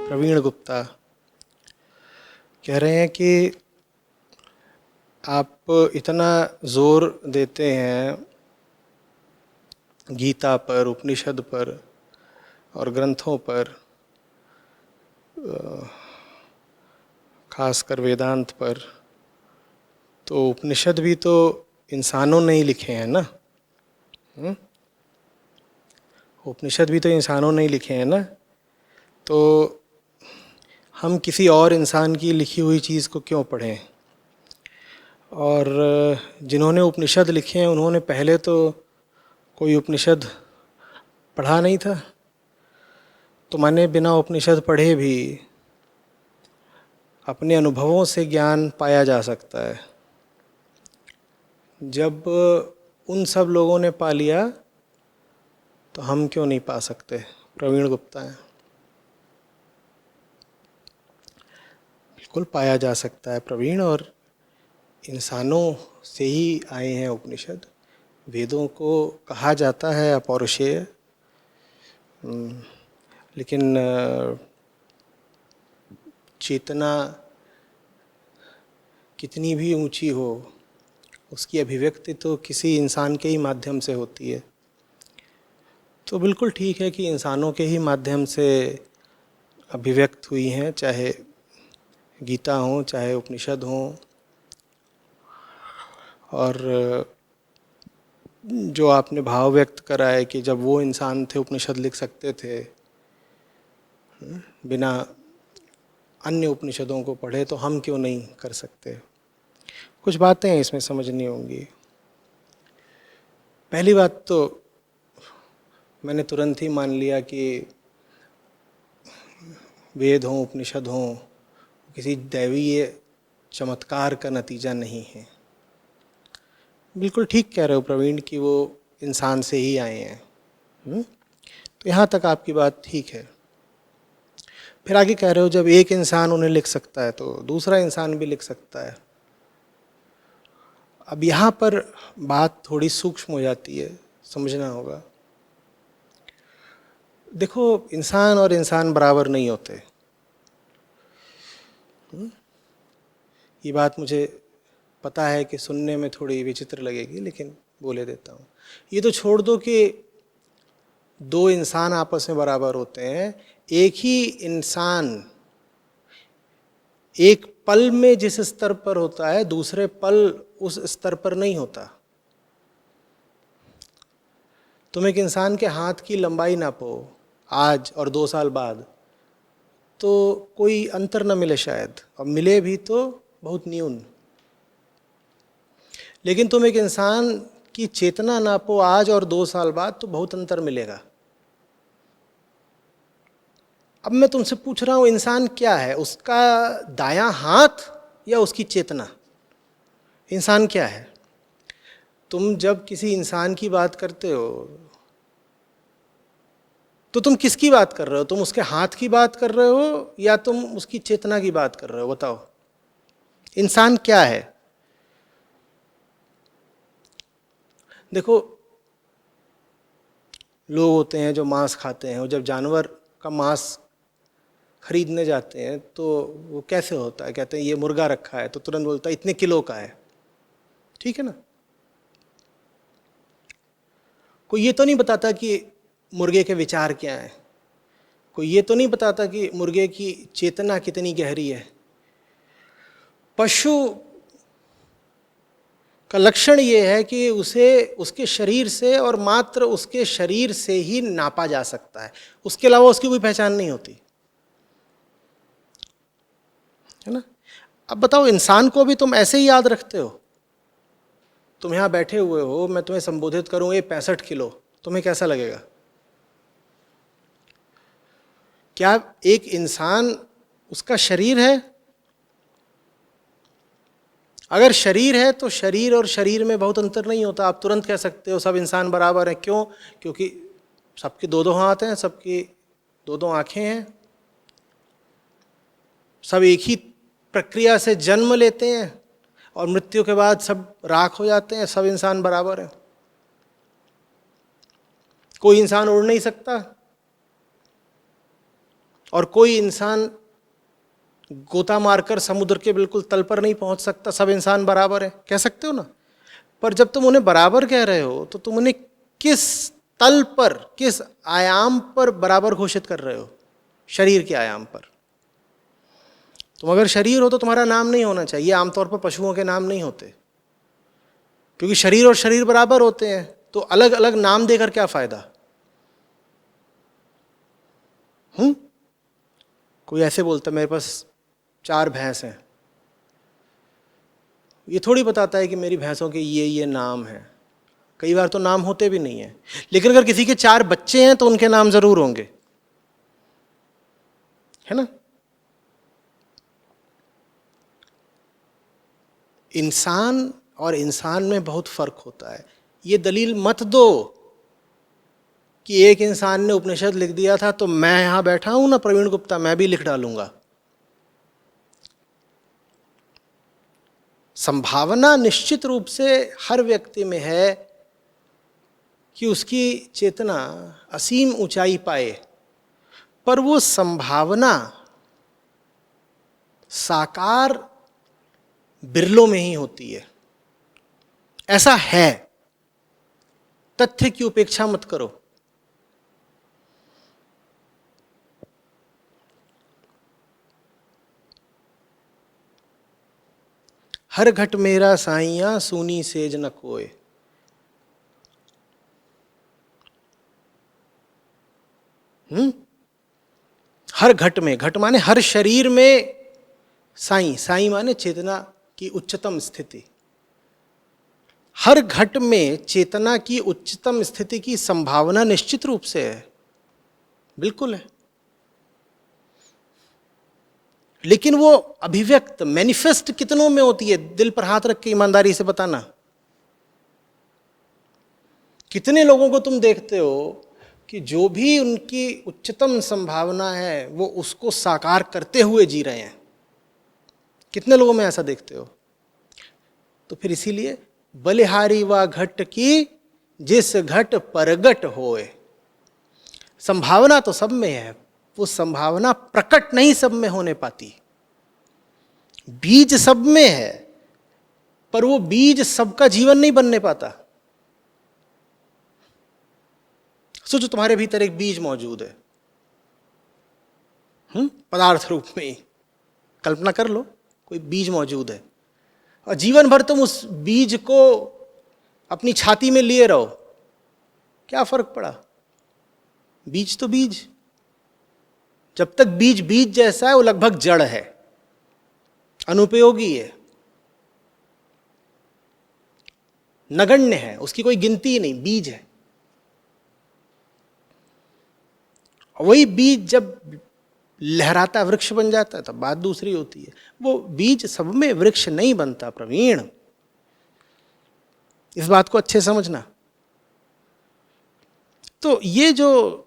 प्रवीण गुप्ता कह रहे हैं कि आप इतना ज़ोर देते हैं गीता पर, उपनिषद पर और ग्रंथों पर, खासकर वेदांत पर, तो उपनिषद भी तो इंसानों ने ही लिखे हैं ना। उपनिषद भी तो इंसानों ने ही लिखे हैं ना। तो हम किसी और इंसान की लिखी हुई चीज़ को क्यों पढ़ें। और जिन्होंने उपनिषद लिखे हैं उन्होंने पहले तो कोई उपनिषद पढ़ा नहीं था, तो माने बिना उपनिषद पढ़े भी अपने अनुभवों से ज्ञान पाया जा सकता है। जब उन सब लोगों ने पा लिया तो हम क्यों नहीं पा सकते। प्रवीण गुप्ता हैं। बिल्कुल पाया जा सकता है प्रवीण, और इंसानों से ही आए हैं उपनिषद। वेदों को कहा जाता है अपौरुषेय, लेकिन चेतना कितनी भी ऊंची हो, उसकी अभिव्यक्ति तो किसी इंसान के ही माध्यम से होती है। तो बिल्कुल ठीक है कि इंसानों के ही माध्यम से अभिव्यक्त हुई हैं, चाहे गीता हो, चाहे उपनिषद हो। और जो आपने भाव व्यक्त करा है कि जब वो इंसान थे उपनिषद लिख सकते थे बिना अन्य उपनिषदों को पढ़े, तो हम क्यों नहीं कर सकते। कुछ बातें इसमें समझनी होंगी। पहली बात तो मैंने तुरंत ही मान लिया कि वेद हों, उपनिषद हों, किसी दैवीय चमत्कार का नतीजा नहीं है। बिल्कुल ठीक कह रहे हो प्रवीण कि वो इंसान से ही आए हैं। तो यहाँ तक आपकी बात ठीक है। फिर आगे कह रहे हो जब एक इंसान उन्हें लिख सकता है तो दूसरा इंसान भी लिख सकता है। अब यहाँ पर बात थोड़ी सूक्ष्म हो जाती है, समझना होगा। देखो, इंसान और इंसान बराबर नहीं होते। ये बात मुझे पता है कि सुनने में थोड़ी विचित्र लगेगी, लेकिन बोले देता हूँ। ये तो छोड़ दो कि दो इंसान आपस में बराबर होते हैं। एक ही इंसान एक पल में जिस स्तर पर होता है, दूसरे पल उस स्तर पर नहीं होता। तुम एक इंसान के हाथ की लंबाई नापो आज और 2 साल बाद, तो कोई अंतर न मिले शायद, और मिले भी तो बहुत न्यून। लेकिन तुम एक इंसान की चेतना नापो आज और 2 साल बाद, तो बहुत अंतर मिलेगा। अब मैं तुमसे पूछ रहा हूं, इंसान क्या है? उसका दायां हाथ या उसकी चेतना? इंसान क्या है? तुम जब किसी इंसान की बात करते हो तो तुम किसकी बात कर रहे हो? तुम उसके हाथ की बात कर रहे हो या तुम उसकी चेतना की बात कर रहे हो? बताओ, इंसान क्या है? देखो, लोग होते हैं जो मांस खाते हैं, और जब जानवर का मांस खरीदने जाते हैं तो वो कैसे होता है? कहते हैं ये मुर्गा रखा है, तो तुरंत बोलता है इतने किलो का है। ठीक है ना? कोई ये तो नहीं बताता कि मुर्गे के विचार क्या हैं। कोई ये तो नहीं बताता कि मुर्गे की चेतना कितनी गहरी है। पशु का लक्षण ये है कि उसे उसके शरीर से और मात्र उसके शरीर से ही नापा जा सकता है, उसके अलावा उसकी कोई पहचान नहीं होती है ना। अब बताओ, इंसान को भी तुम ऐसे ही याद रखते हो? तुम यहां बैठे हुए हो, मैं तुम्हें संबोधित करूं ये 65 किलो, तुम्हें कैसा लगेगा? क्या एक इंसान उसका शरीर है? अगर शरीर है तो शरीर और शरीर में बहुत अंतर नहीं होता। आप तुरंत कह सकते हो सब इंसान बराबर हैं। क्यों? क्योंकि सबके 2-2 हाथ हैं, सबकी 2-2 आंखें हैं, सब एक ही प्रक्रिया से जन्म लेते हैं और मृत्यु के बाद सब राख हो जाते हैं। सब इंसान बराबर हैं। कोई इंसान उड़ नहीं सकता, और कोई इंसान गोता मारकर समुद्र के बिल्कुल तल पर नहीं पहुंच सकता, सब इंसान बराबर है, कह सकते हो ना। पर जब तुम उन्हें बराबर कह रहे हो तो तुम उन्हें किस तल पर, किस आयाम पर बराबर घोषित कर रहे हो? शरीर के आयाम पर। तुम अगर शरीर हो तो तुम्हारा नाम नहीं होना चाहिए। आमतौर पर पशुओं के नाम नहीं होते, क्योंकि शरीर और शरीर बराबर होते हैं, तो अलग अलग नाम देकर क्या फायदा? कोई ऐसे बोलता मेरे पास 4 भैंस हैं, ये थोड़ी बताता है कि मेरी भैंसों के ये नाम हैं। कई बार तो नाम होते भी नहीं है, लेकिन अगर किसी के 4 बच्चे हैं तो उनके नाम जरूर होंगे, है ना। इंसान और इंसान में बहुत फर्क होता है। ये दलील मत दो कि एक इंसान ने उपनिषद लिख दिया था तो मैं यहां बैठा हूं ना प्रवीण गुप्ता, मैं भी लिख डालूंगा। संभावना निश्चित रूप से हर व्यक्ति में है कि उसकी चेतना असीम ऊंचाई पाए, पर वो संभावना साकार बिरलों में ही होती है। ऐसा है, तथ्य की उपेक्षा मत करो। हर घट मेरा साइयां सूनी सेज न कोय। हर घट में, घट माने हर शरीर में, साई, साई माने चेतना की उच्चतम स्थिति। हर घट में चेतना की उच्चतम स्थिति की संभावना निश्चित रूप से है, बिल्कुल है। लेकिन वो अभिव्यक्त, मैनिफेस्ट कितनों में होती है? दिल पर हाथ रख के ईमानदारी से बताना, कितने लोगों को तुम देखते हो कि जो भी उनकी उच्चतम संभावना है वो उसको साकार करते हुए जी रहे हैं? कितने लोगों में ऐसा देखते हो? तो फिर इसीलिए बलिहारी व घट की जिस घट परगट होए। संभावना तो सब में है, वो संभावना प्रकट नहीं सब में होने पाती। बीज सब में है, पर वो बीज सबका जीवन नहीं बनने पाता। सोचो तुम्हारे भीतर एक बीज मौजूद है, पदार्थ रूप में ही कल्पना कर लो, कोई बीज मौजूद है, और जीवन भर तुम उस बीज को अपनी छाती में लिए रहो, क्या फर्क पड़ा? बीज तो बीज, जब तक बीज बीज जैसा है वो लगभग जड़ है, अनुपयोगी है, नगण्य है, उसकी कोई गिनती नहीं, बीज है। वही बीज जब लहराता वृक्ष बन जाता है तब बात दूसरी होती है। वो बीज सब में वृक्ष नहीं बनता प्रवीण, इस बात को अच्छे समझना। तो ये जो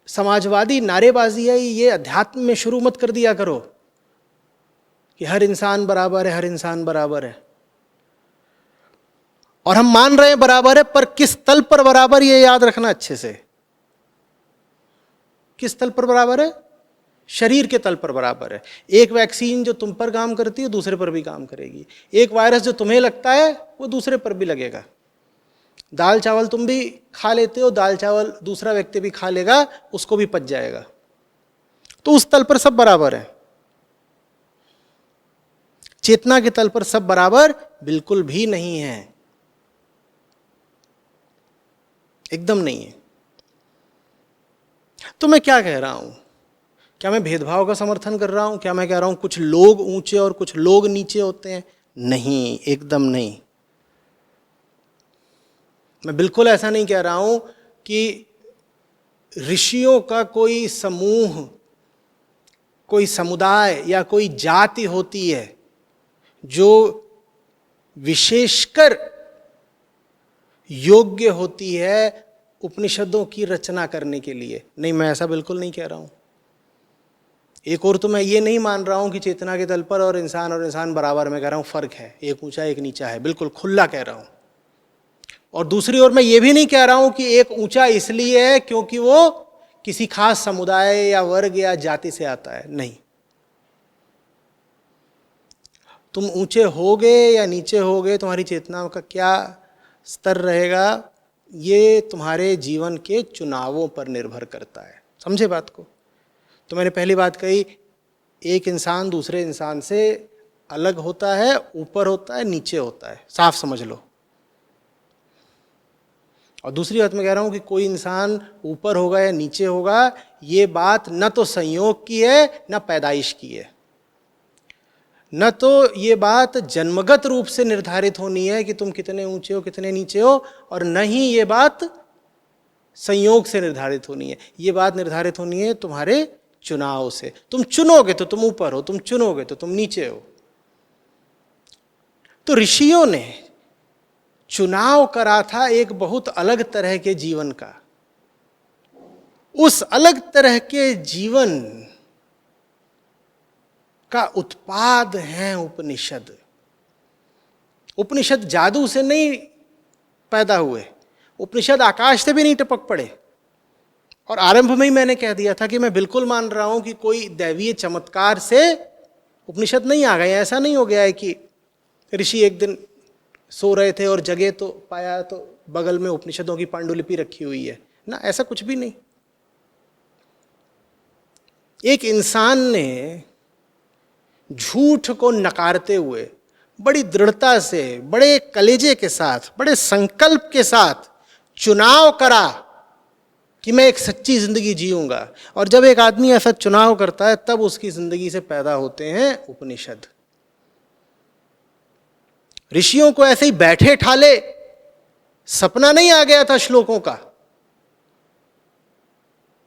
समाजवादी नारेबाजी है, ये अध्यात्म में शुरू मत कर दिया करो कि हर इंसान बराबर है, हर इंसान बराबर है। और हम मान रहे हैं बराबर है, पर किस तल पर बराबर, ये याद रखना अच्छे से। किस तल पर बराबर है? शरीर के तल पर बराबर है। एक वैक्सीन जो तुम पर काम करती है दूसरे पर भी काम करेगी। एक वायरस जो तुम्हें लगता है वो दूसरे पर भी लगेगा। दाल चावल तुम भी खा लेते हो, दाल चावल दूसरा व्यक्ति भी खा लेगा, उसको भी पच जाएगा। तो उस तल पर सब बराबर है। चेतना के तल पर सब बराबर बिल्कुल भी नहीं है, एकदम नहीं है। तो मैं क्या कह रहा हूं? क्या मैं भेदभाव का समर्थन कर रहा हूं? क्या मैं कह रहा हूं कुछ लोग ऊंचे और कुछ लोग नीचे होते हैं? नहीं, एकदम नहीं। मैं बिल्कुल ऐसा नहीं कह रहा हूं कि ऋषियों का कोई समूह, कोई समुदाय या कोई जाति होती है जो विशेषकर योग्य होती है उपनिषदों की रचना करने के लिए। नहीं, मैं ऐसा बिल्कुल नहीं कह रहा हूं। एक और तो मैं ये नहीं मान रहा हूं कि चेतना के तल पर और इंसान बराबर। मैं कह रहा हूं फर्क है, एक ऊंचा एक नीचा है, बिल्कुल खुला कह रहा हूं। और दूसरी ओर मैं ये भी नहीं कह रहा हूं कि एक ऊंचा इसलिए है क्योंकि वो किसी खास समुदाय या वर्ग या जाति से आता है, नहीं। तुम ऊंचे होगे या नीचे होगे, तुम्हारी चेतना का क्या स्तर रहेगा, ये तुम्हारे जीवन के चुनावों पर निर्भर करता है। समझे बात को? तो मैंने पहली बात कही, एक इंसान दूसरे इंसान से अलग होता है, ऊपर होता है, नीचे होता है, साफ समझ लो। और दूसरी बात मैं कह रहा हूं कि कोई इंसान ऊपर होगा या नीचे होगा, ये बात न तो संयोग की है न पैदाइश की है, न तो ये बात जन्मगत रूप से निर्धारित होनी है कि तुम कितने ऊंचे हो कितने नीचे हो, और न ही ये बात संयोग से निर्धारित होनी है। ये बात निर्धारित होनी है तुम्हारे चुनाव से। तुम चुनोगे तो तुम ऊपर हो, तुम चुनोगे तो तुम नीचे हो। तो ऋषियों ने चुनाव करा था एक बहुत अलग तरह के जीवन का। उस अलग तरह के जीवन का उत्पाद हैं उपनिषद। उपनिषद जादू से नहीं पैदा हुए, उपनिषद आकाश से भी नहीं टपक पड़े। और आरंभ में ही मैंने कह दिया था कि मैं बिल्कुल मान रहा हूं कि कोई दैवीय चमत्कार से उपनिषद नहीं आ गए। ऐसा नहीं हो गया है कि ऋषि एक दिन सो रहे थे और जगे तो पाया तो बगल में उपनिषदों की पांडुलिपि रखी हुई है ना, ऐसा कुछ भी नहीं। एक इंसान ने झूठ को नकारते हुए बड़ी दृढ़ता से, बड़े कलेजे के साथ, बड़े संकल्प के साथ चुनाव करा कि मैं एक सच्ची जिंदगी जीऊंगा। और जब एक आदमी ऐसा चुनाव करता है तब उसकी जिंदगी से पैदा होते हैं उपनिषद। ऋषियों को ऐसे ही बैठे ठाले सपना नहीं आ गया था श्लोकों का,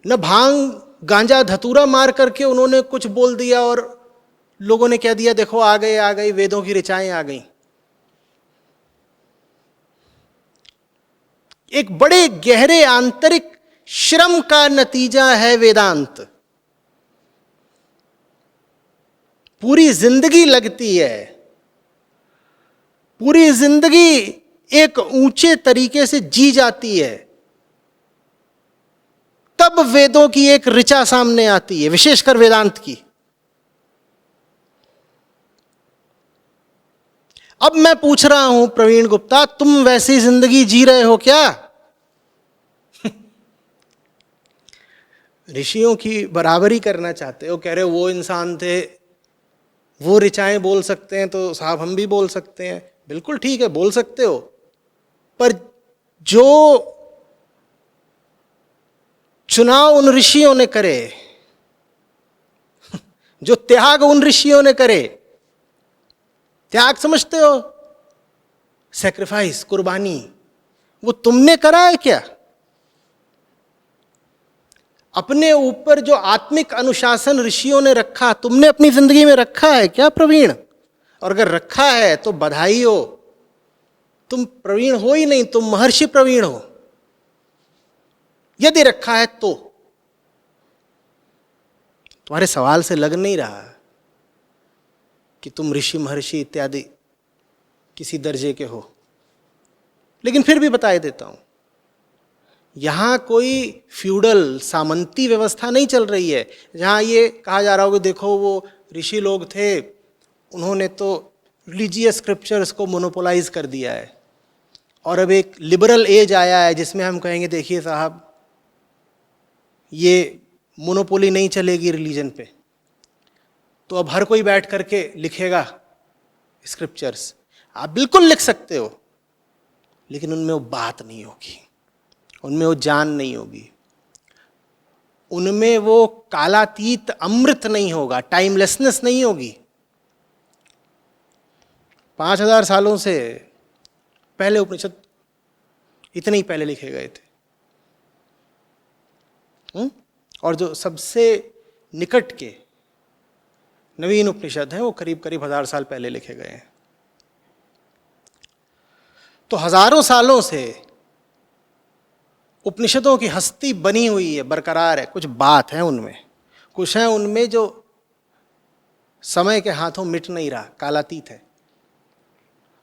न भांग गांजा धतूरा मार करके उन्होंने कुछ बोल दिया और लोगों ने कह दिया देखो आ गई वेदों की ऋचाएं आ गई। एक बड़े गहरे आंतरिक श्रम का नतीजा है वेदांत। पूरी जिंदगी लगती है, पूरी जिंदगी एक ऊंचे तरीके से जी जाती है, तब वेदों की एक ऋचा सामने आती है, विशेषकर वेदांत की। अब मैं पूछ रहा हूं प्रवीण गुप्ता, तुम वैसी जिंदगी जी रहे हो क्या? ऋषियों की बराबरी करना चाहते हो, कह रहे हो वो इंसान थे, वो ऋचाएं बोल सकते हैं तो साहब हम भी बोल सकते हैं। बिल्कुल ठीक है, बोल सकते हो, पर जो चुनाव उन ऋषियों ने करे, जो त्याग उन ऋषियों ने करे, त्याग समझते हो, सैक्रिफाइस, कुर्बानी, वो तुमने करा है क्या? अपने ऊपर जो आत्मिक अनुशासन ऋषियों ने रखा, तुमने अपनी जिंदगी में रखा है क्या प्रवीण? और अगर रखा है तो बधाई हो, तुम प्रवीण हो ही नहीं, तुम महर्षि प्रवीण हो। यदि रखा है तो तुम्हारे सवाल से लग नहीं रहा कि तुम ऋषि महर्षि इत्यादि किसी दर्जे के हो, लेकिन फिर भी बता देता हूं, यहां कोई फ्यूडल सामंती व्यवस्था नहीं चल रही है जहां ये कहा जा रहा हो कि देखो वो ऋषि लोग थे, उन्होंने तो रिलीजियस स्क्रिप्चर्स को मोनोपोलाइज कर दिया है और अब एक लिबरल एज आया है जिसमें हम कहेंगे देखिए साहब ये मोनोपोली नहीं चलेगी रिलीजन पे, तो अब हर कोई बैठ करके लिखेगा स्क्रिप्चर्स। आप बिल्कुल लिख सकते हो, लेकिन उनमें वो बात नहीं होगी, उनमें वो जान नहीं होगी, उनमें वो कालातीत अमृत नहीं होगा, टाइमलेसनेस नहीं होगी। 5000 सालों से पहले उपनिषद इतने ही पहले लिखे गए थे। और जो सबसे निकट के नवीन उपनिषद हैं वो करीब करीब 1000 साल पहले लिखे गए हैं। तो हजारों सालों से उपनिषदों की हस्ती बनी हुई है, बरकरार है। कुछ बात है उनमें, कुछ है उनमें जो समय के हाथों मिट नहीं रहा, कालातीत है।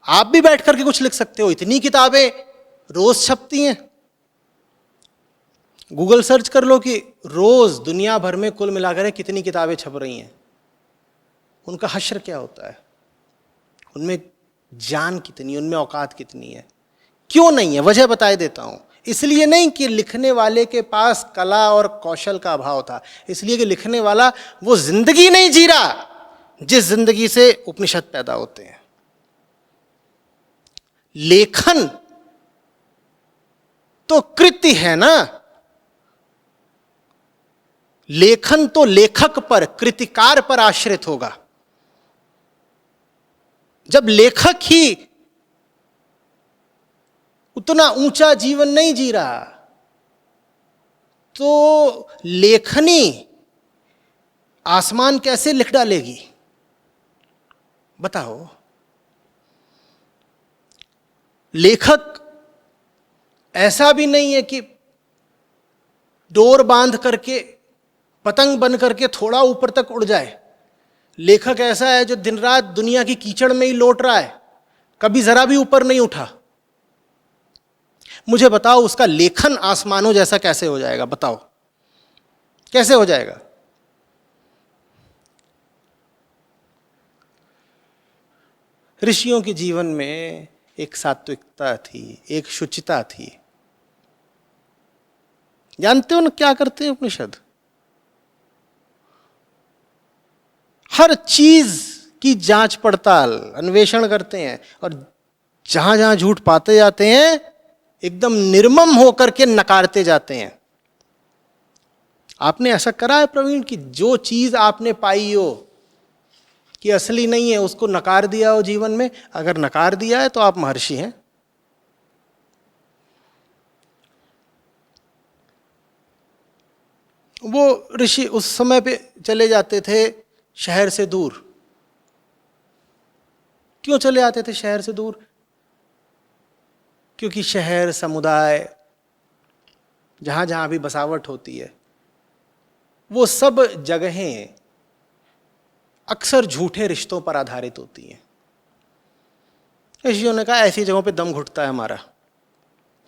आप भी बैठ करके कुछ लिख सकते हो, इतनी किताबें रोज छपती हैं। गूगल सर्च कर लो कि रोज दुनिया भर में कुल मिलाकर कितनी किताबें छप रही हैं, उनका हश्र क्या होता है, उनमें जान कितनी, उनमें औकात कितनी है। क्यों नहीं है, वजह बताए देता हूं। इसलिए नहीं कि लिखने वाले के पास कला और कौशल का अभाव था, इसलिए कि लिखने वाला वो जिंदगी नहीं जी रहा जिस जिंदगी से उपनिषद पैदा होते हैं। लेखन तो कृति है ना, लेखन तो लेखक पर, कृतिकार पर आश्रित होगा। जब लेखक ही उतना ऊंचा जीवन नहीं जी रहा तो लेखनी आसमान कैसे लिख डालेगी, बताओ। लेखक ऐसा भी नहीं है कि डोर बांध करके पतंग बन करके थोड़ा ऊपर तक उड़ जाए। लेखक ऐसा है जो दिन रात दुनिया की कीचड़ में ही लौट रहा है, कभी जरा भी ऊपर नहीं उठा। मुझे बताओ उसका लेखन आसमानों जैसा कैसे हो जाएगा, बताओ कैसे हो जाएगा। ऋषियों के जीवन में एक सात्विकता थी, एक शुचिता थी। जानते हो ना क्या करते हैं उपनिषद? हर चीज की जांच पड़ताल, अन्वेषण करते हैं, और जहां जहां झूठ पाते जाते हैं एकदम निर्मम होकर के नकारते जाते हैं। आपने ऐसा करा है प्रवीण कि जो चीज आपने पाई हो कि असली नहीं है उसको नकार दिया हो जीवन में? अगर नकार दिया है तो आप महर्षि हैं। वो ऋषि उस समय पे चले जाते थे शहर से दूर। क्यों चले आते थे शहर से दूर? क्योंकि शहर, समुदाय, जहां जहां भी बसावट होती है, वो सब जगहें अक्सर झूठे रिश्तों पर आधारित होती हैं। ऋषियों ने कहा ऐसी जगहों पे दम घुटता है हमारा,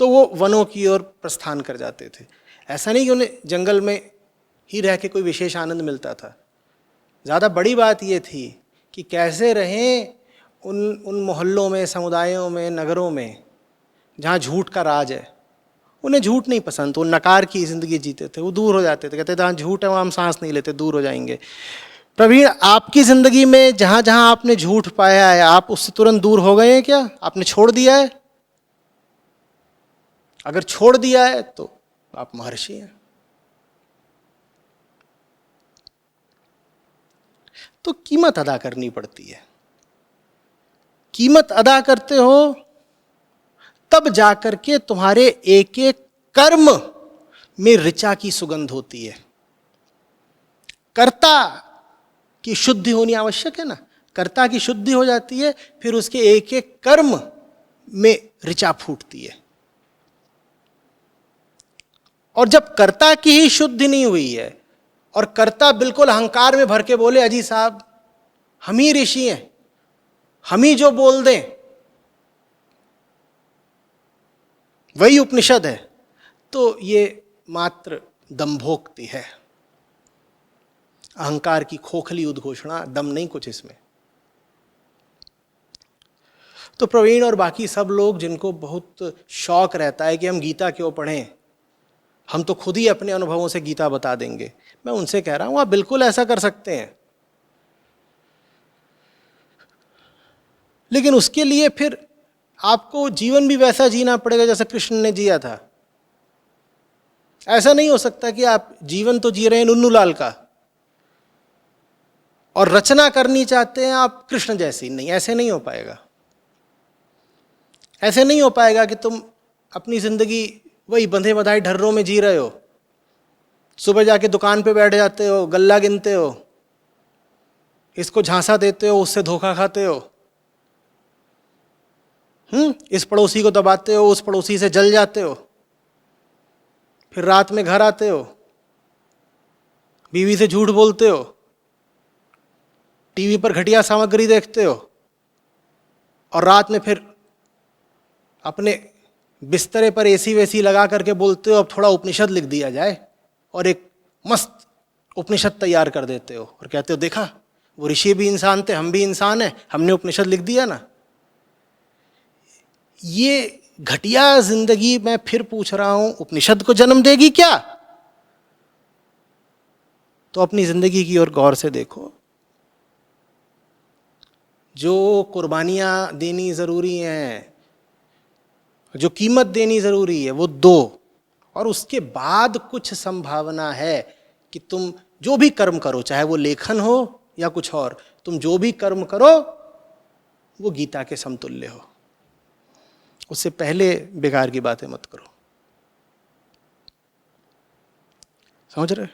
तो वो वनों की ओर प्रस्थान कर जाते थे। ऐसा नहीं कि उन्हें जंगल में ही रह के कोई विशेष आनंद मिलता था। ज़्यादा बड़ी बात ये थी कि कैसे रहें उन मोहल्लों में, समुदायों में, नगरों में जहाँ झूठ का राज है। उन्हें झूठ नहीं पसंद, वो नकार की ज़िंदगी जीते थे, वो दूर हो जाते थे, कहते थे जहाँ झूठ है वहाँ हम सांस नहीं लेते, दूर हो जाएंगे। प्रवीण, आपकी ज़िंदगी में जहाँ जहाँ आपने झूठ पाया है, आप उससे तुरंत दूर हो गए हैं क्या? आपने छोड़ दिया है? अगर छोड़ दिया है तो आप महर्षि हैं। तो कीमत अदा करनी पड़ती है। कीमत अदा करते हो तब जाकर के तुम्हारे एक एक कर्म में ऋचा की सुगंध होती है। कर्ता की शुद्धि होनी आवश्यक है ना। कर्ता की शुद्धि हो जाती है, फिर उसके एक एक कर्म में ऋचा फूटती है। और जब कर्ता की ही शुद्धि नहीं हुई है और कर्ता बिल्कुल अहंकार में भर के बोले अजी साहब हम ही ऋषि हैं, हम ही जो बोल दें वही उपनिषद है, तो ये मात्र दंभोक्ति है, अहंकार की खोखली उद्घोषणा, दम नहीं कुछ इसमें। तो प्रवीण और बाकी सब लोग जिनको बहुत शौक रहता है कि हम गीता क्यों पढ़ें, हम तो खुद ही अपने अनुभवों से गीता बता देंगे, मैं उनसे कह रहा हूं आप बिल्कुल ऐसा कर सकते हैं, लेकिन उसके लिए फिर आपको जीवन भी वैसा जीना पड़ेगा जैसा कृष्ण ने जिया था। ऐसा नहीं हो सकता कि आप जीवन तो जी रहे हैं नुन्नू लाल का और रचना करनी चाहते हैं आप कृष्ण जैसी। नहीं, ऐसे नहीं हो पाएगा। ऐसे नहीं हो पाएगा कि तुम अपनी जिंदगी वही बंधे बधाई ढर्रों में जी रहे हो, सुबह जाके दुकान पे बैठ जाते हो, गल्ला गिनते हो, इसको झांसा देते हो, उससे धोखा खाते हो, इस पड़ोसी को दबाते हो, उस पड़ोसी से जल जाते हो, फिर रात में घर आते हो, बीवी से झूठ बोलते हो, टीवी पर घटिया सामग्री देखते हो, और रात में फिर अपने बिस्तरे पर एसी वेसी लगा करके बोलते हो अब थोड़ा उपनिषद लिख दिया जाए, और एक मस्त उपनिषद तैयार कर देते हो और कहते हो देखा वो ऋषि भी इंसान थे, हम भी इंसान हैं, हमने उपनिषद लिख दिया ना। ये घटिया जिंदगी मैं फिर पूछ रहा हूं उपनिषद को जन्म देगी क्या? तो अपनी जिंदगी की ओर गौर से देखो। जो कुर्बानियां देनी जरूरी हैं, जो कीमत देनी जरूरी है वो दो, और उसके बाद कुछ संभावना है कि तुम जो भी कर्म करो, चाहे वो लेखन हो या कुछ और, तुम जो भी कर्म करो वो गीता के समतुल्य हो। उससे पहले बेकार की बातें मत करो। समझ रहे?